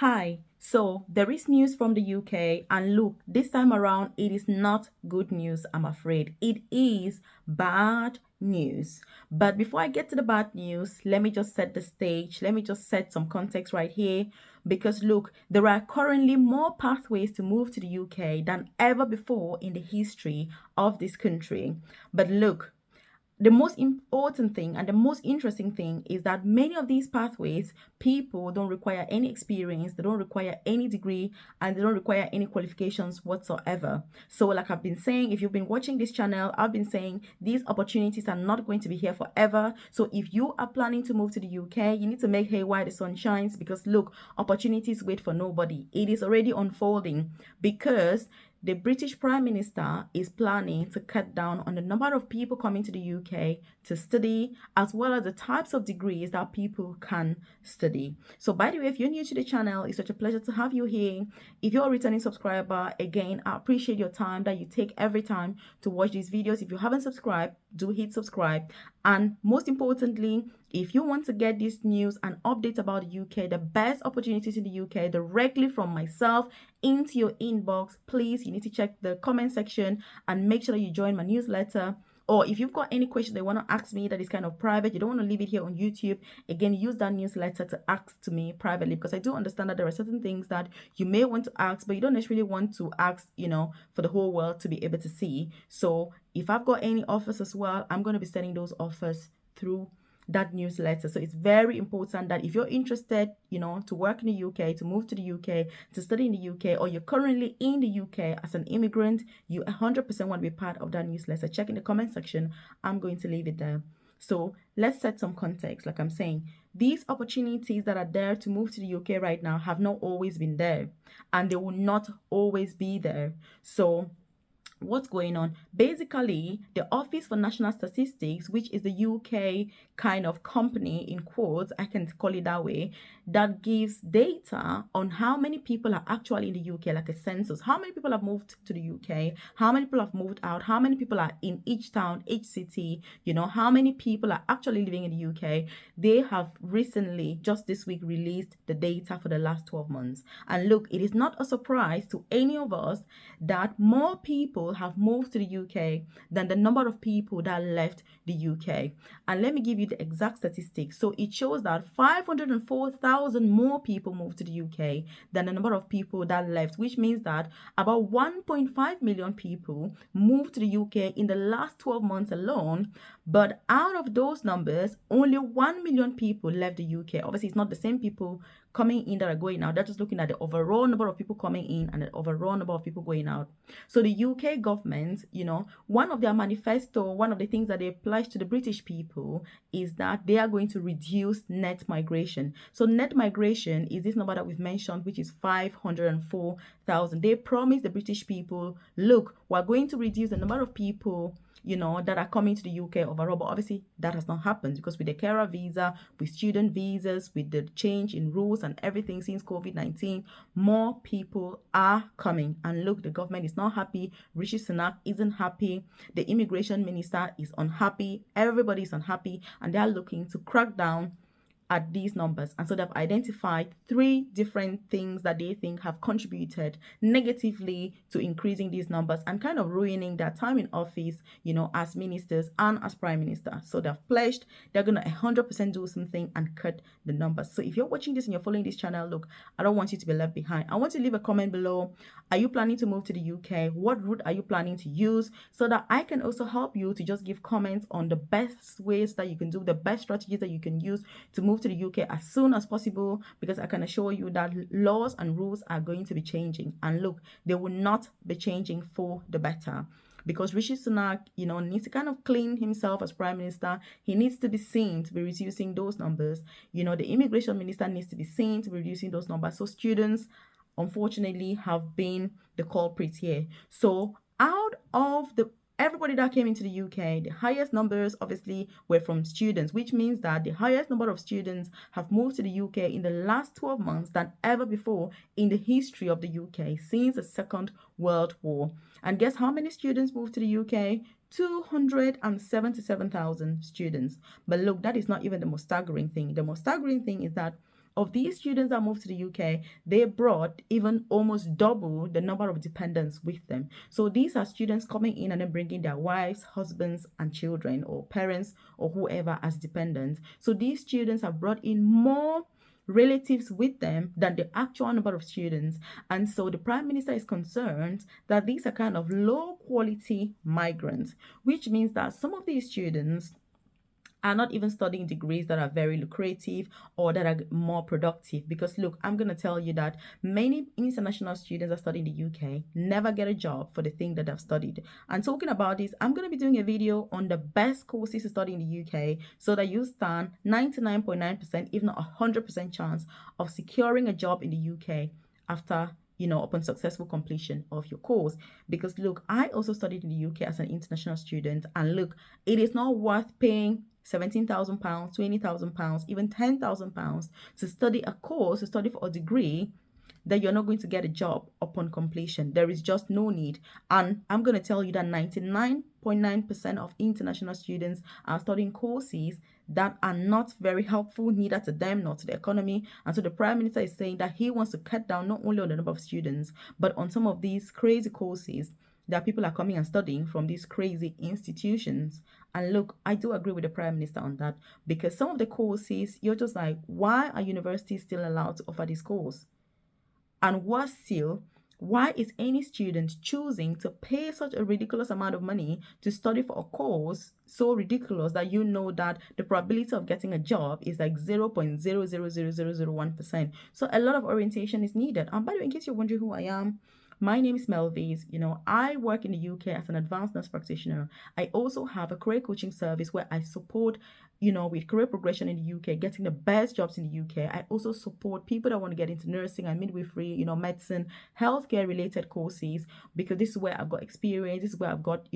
Hi, so there is news from the UK, and look, this time around, it is not good news, I'm afraid. It is bad news. But before I get to the bad news, let me just set the stage. Let me just set some context right here. Because look, there are currently more pathways to move to the UK than ever before in the history of this country. But look, the most important thing and the most interesting thing is that many of these pathways, people don't require any experience, they don't require any degree, and they don't require any qualifications whatsoever. So like I've been saying, if you've been watching this channel, I've been saying these opportunities are not going to be here forever. So if you are planning to move to the UK, you need to make hay while the sun shines, because look, opportunities wait for nobody. It is already unfolding, because the British Prime Minister is planning to cut down on the number of people coming to the UK to study, as well as the types of degrees that people can study. So, by the way, if you're new to the channel, it's such a pleasure to have you here. If you're a returning subscriber, again, I appreciate your time that you take every time to watch these videos. If you haven't subscribed, do hit subscribe. And most importantly, if you want to get this news and updates about the UK, the best opportunities in the UK directly from myself into your inbox, please, you need to check the comment section and make sure that you join my newsletter. Or if you've got any questions they want to ask me that is kind of private, you don't want to leave it here on YouTube, again, use that newsletter to ask to me privately, because I do understand that there are certain things that you may want to ask, but you don't necessarily want to ask, for the whole world to be able to see. So if I've got any offers as well, I'm going to be sending those offers through that newsletter. So it's very important that if you're interested, to work in the UK, to move to the UK, to study in the UK, or you're currently in the UK as an immigrant, you 100% want to be part of that newsletter. Check in the comment section. I'm going to leave it there. So let's set some context. Like I'm saying, these opportunities that are there to move to the UK right now have not always been there, and they will not always be there. So what's going on? Basically, the Office for National Statistics, which is the UK kind of company, in quotes, I can call it that way, that gives data on how many people are actually in the UK, like a census. How many people have moved to the UK? How many people have moved out? How many people are in each town, each city? How many people are actually living in the UK? They have recently, just this week, released the data for the last 12 months. And look, it is not a surprise to any of us that more people have moved to the UK than the number of people that left the UK. And let me give you the exact statistics. So it shows that 504,000 more people moved to the UK than the number of people that left, which means that about 1.5 million people moved to the UK in the last 12 months alone. But out of those numbers, only 1 million people left the UK. Obviously, it's not the same people coming in that are going out. They're just looking at the overall number of people coming in and the overall number of people going out. So the UK government, one of their manifesto, one of the things that they pledge to the British people is that they are going to reduce net migration. So net migration is this number that we've mentioned, which is 504,000. They promised the British people, look, we're going to reduce the number of people that are coming to the UK overall. But obviously that has not happened, because with the carer visa, with student visas, with the change in rules and everything since COVID-19, more people are coming. And look, the government is not happy. Rishi Sunak isn't happy. The immigration minister is unhappy. Everybody is unhappy, and they are looking to crack down at these numbers. And so they've identified 3 different things that they think have contributed negatively to increasing these numbers and kind of ruining their time in office, as ministers and as prime minister. So they've pledged they're going to 100% do something and cut the numbers. So if you're watching this and you're following this channel, look, I don't want you to be left behind. I want you to leave a comment below. Are you planning to move to the UK? What route are you planning to use, so that I can also help you to just give comments on the best ways that you can do, the best strategies that you can use to move to the UK as soon as possible, because I can assure you that laws and rules are going to be changing. And look, they will not be changing for the better, because Rishi Sunak, needs to kind of clean himself as prime minister. He needs to be seen to be reducing those numbers. The immigration minister needs to be seen to be reducing those numbers. So students, unfortunately, have been the culprits here. So out of everybody that came into the UK, the highest numbers obviously were from students, which means that the highest number of students have moved to the UK in the last 12 months than ever before in the history of the UK since the Second World War. And guess how many students moved to the UK? 277,000 students. But look, that is not even the most staggering thing. The most staggering thing is that of these students that moved to the UK, they brought even almost double the number of dependents with them. So these are students coming in and then bringing their wives, husbands, and children, or parents, or whoever as dependents. So these students have brought in more relatives with them than the actual number of students. And so the Prime Minister is concerned that these are kind of low quality migrants, which means that some of these students are not even studying degrees that are very lucrative or that are more productive. Because look, I'm going to tell you that many international students that study in the UK never get a job for the thing that they've studied. And talking about this, I'm going to be doing a video on the best courses to study in the UK so that you stand 99.9%, if not 100% chance of securing a job in the UK after upon successful completion of your course. Because look, I also studied in the UK as an international student, and look, it is not worth paying £17,000, £20,000, even £10,000 to study a course, to study for a degree that you're not going to get a job upon completion. There is just no need. And I'm going to tell you that 99.9% of international students are studying courses that are not very helpful, neither to them nor to the economy. And so the Prime Minister is saying that he wants to cut down not only on the number of students, but on some of these crazy courses that people are coming and studying from these crazy institutions. And look, I do agree with the Prime Minister on that, because some of the courses, you're just like, why are universities still allowed to offer this course? And worse still, why is any student choosing to pay such a ridiculous amount of money to study for a course so ridiculous that you know that the probability of getting a job is like 0.0000001%? So a lot of orientation is needed. And by the way, in case you're wondering who I am, my name is Melvis. I work in the UK as an advanced nurse practitioner. I also have a career coaching service where I support, with career progression in the UK, getting the best jobs in the UK. I also support people that want to get into nursing and midwifery, medicine, healthcare related courses, because this is where I've got experience. This is where I've got,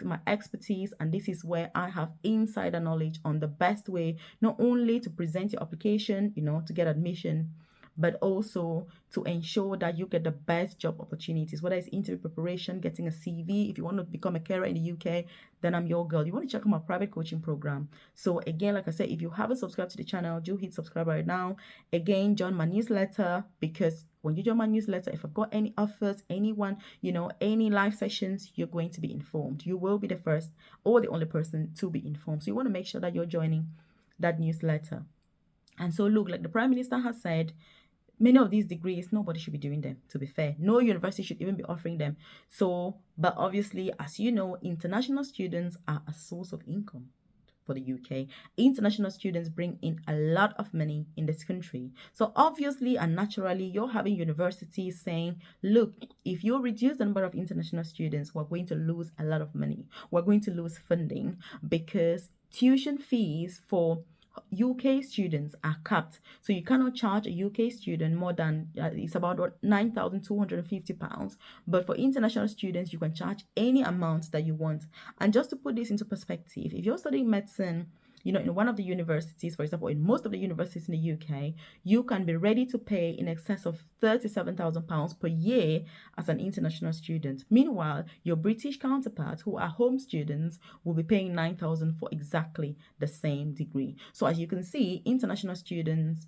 my expertise, and this is where I have insider knowledge on the best way, not only to present your application, to get admission, but also to ensure that you get the best job opportunities, whether it's interview preparation, getting a CV. If you want to become a carer in the UK, then I'm your girl. You want to check out my private coaching program. So again, like I said, if you haven't subscribed to the channel, do hit subscribe right now. Again, join my newsletter, because when you join my newsletter, if I've got any offers, anyone, any live sessions, you're going to be informed. You will be the first or the only person to be informed. So you want to make sure that you're joining that newsletter. And so look, like the Prime Minister has said, many of these degrees, nobody should be doing them, to be fair. No university should even be offering them. So, but obviously, as you know, international students are a source of income for the UK. International students bring in a lot of money in this country. So obviously and naturally, you're having universities saying, look, if you reduce the number of international students, we're going to lose a lot of money. We're going to lose funding, because tuition fees for UK students are capped. So you cannot charge a UK student more than, it's about £9,250. But for international students, you can charge any amount that you want. And just to put this into perspective, if you're studying medicine, in one of the universities, for example, in most of the universities in the UK, you can be ready to pay in excess of £37,000 per year as an international student. Meanwhile, your British counterparts who are home students will be paying £9,000 for exactly the same degree. So as you can see, international students,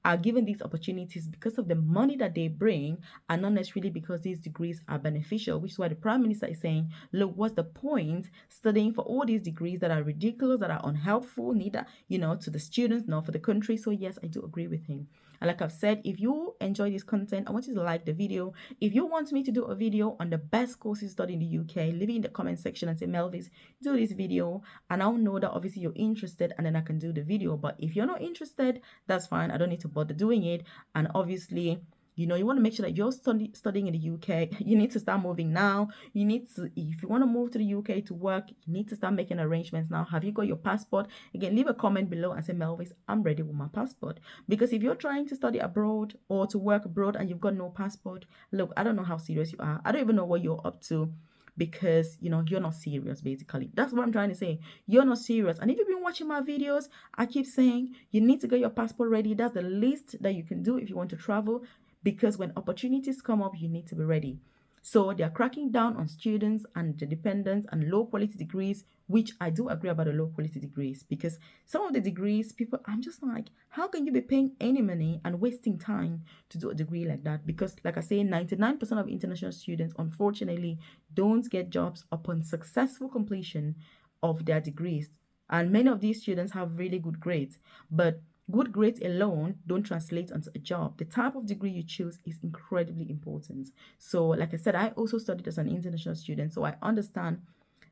are given these opportunities because of the money that they bring, and not necessarily because these degrees are beneficial, which is why the Prime Minister is saying, look, what's the point studying for all these degrees that are ridiculous, that are unhelpful, neither, to the students nor for the country? So yes, I do agree with him. And like I've said, if you enjoy this content, I want you to like the video. If you want me to do a video on the best courses studied in the UK, leave it in the comment section and say, Melvis, do this video, and I'll know that obviously you're interested, and then I can do the video. But if you're not interested, that's fine. I don't need to bother doing it. And obviously, you want to make sure that you're studying in the UK. You need to start moving now. You need to, if you want to move to the UK to work, you need to start making arrangements now. Have you got your passport? Again, leave a comment below and say, Melvis, I'm ready with my passport. Because if you're trying to study abroad or to work abroad and you've got no passport, look, I don't know how serious you are. I don't even know what you're up to, because you're not serious. Basically, that's what I'm trying to say. You're not serious. And if you've been watching my videos, I keep saying you need to get your passport ready. That's the least that you can do if you want to travel, because when opportunities come up, you need to be ready. So they are cracking down on students and the dependents and low quality degrees, which I do agree about the low quality degrees, because some of the degrees, people, I'm just like, how can you be paying any money and wasting time to do a degree like that? Because, like I say, 99% of international students, unfortunately, don't get jobs upon successful completion of their degrees. And many of these students have really good grades, but good grades alone don't translate into a job. The type of degree you choose is incredibly important. So, like I said, I also studied as an international student, so I understand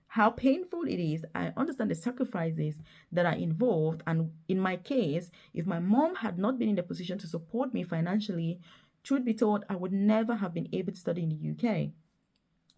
how painful it is. I understand the sacrifices that are involved. And in my case, if my mom had not been in the position to support me financially, truth be told, I would never have been able to study in the UK.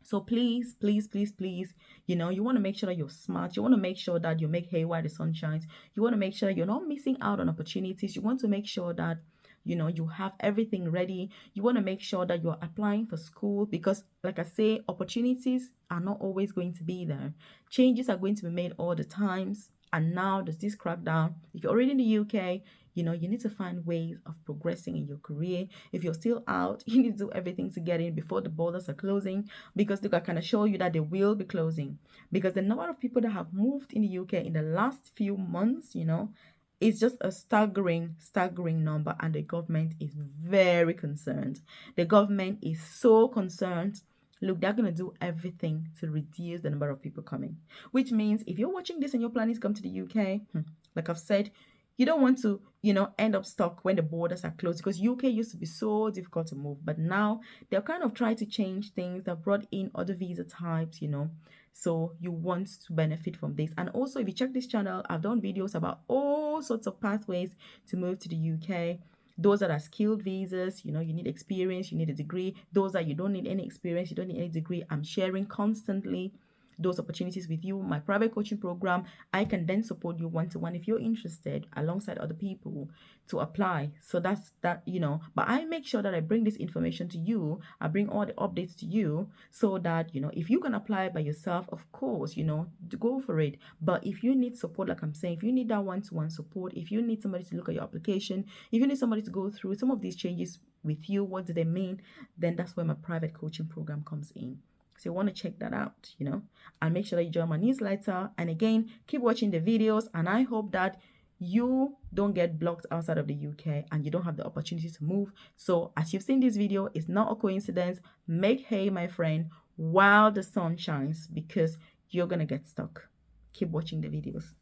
So please, please, please, please, you want to make sure that you're smart. You want to make sure that you make hay while the sun shines. You want to make sure that you're not missing out on opportunities. You want to make sure that, you have everything ready. You want to make sure that you're applying for school because, like I say, opportunities are not always going to be there. Changes are going to be made all the times. And now there's this crackdown. If you're already in the UK, you need to find ways of progressing in your career. If you're still out, you need to do everything to get in before the borders are closing, because look, I can assure you that they will be closing, because the number of people that have moved in the UK in the last few months, it's just a staggering number, and the government is very concerned. The government is so concerned. Look, they're going to do everything to reduce the number of people coming, which means if you're watching this and you're planning to come to the UK, like I've said, you don't want to, end up stuck when the borders are closed, because UK used to be so difficult to move, but now they're kind of trying to change things. They've brought in other visa types, so you want to benefit from this. And also, if you check this channel, I've done videos about all sorts of pathways to move to the UK. Those that are skilled visas, you need experience, you need a degree. Those that you don't need any experience, you don't need any degree, I'm sharing constantly those opportunities with you. My private coaching program, I can then support you one-to-one if you're interested, alongside other people, to apply. So that's that, but I make sure that I bring this information to you. I bring all the updates to you, so that if you can apply by yourself, of course, to go for it. But if you need support, like I'm saying, if you need that one-to-one support, if you need somebody to look at your application, if you need somebody to go through some of these changes with you, what do they mean, then that's where my private coaching program comes in. So you want to check that out, and make sure that you join my newsletter. And again, keep watching the videos, and I hope that you don't get blocked outside of the UK and you don't have the opportunity to move. So as you've seen this video, it's not a coincidence. Make hay, my friend, while the sun shines, because you're going to get stuck. Keep watching the videos.